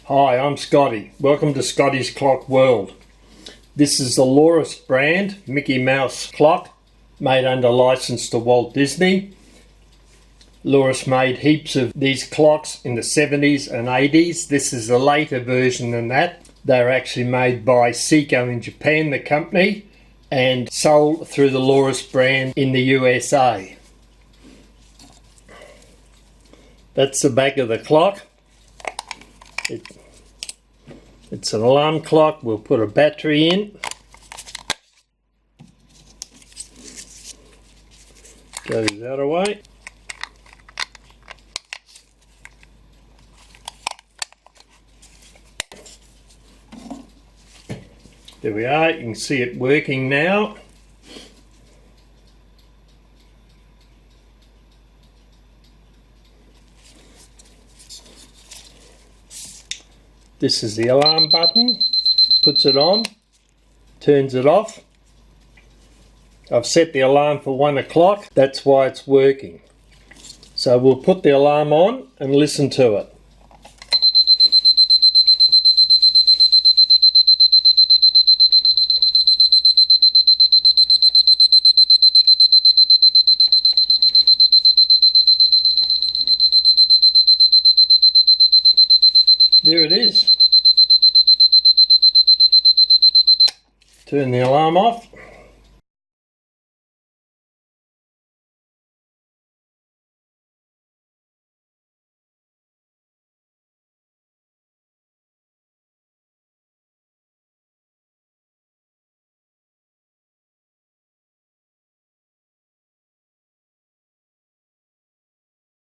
Hi, I'm Scotty. Welcome to Scotty's Clock World. This is the Laurus brand Mickey Mouse clock, made under license to Walt Disney. Laurus made heaps of these clocks in the 70s and 80s. This is a later version than that. They're actually made by Seiko in Japan, the company, and sold through the Laurus brand in the USA. That's the back of the clock. It's an alarm clock. We'll put a battery in. Goes that away. There we are. You can see it working now. This is the alarm button, puts it on, turns it off. I've set the alarm for 1 o'clock, that's why it's working. So we'll put the alarm on and listen to it. There it is. Turn the alarm off.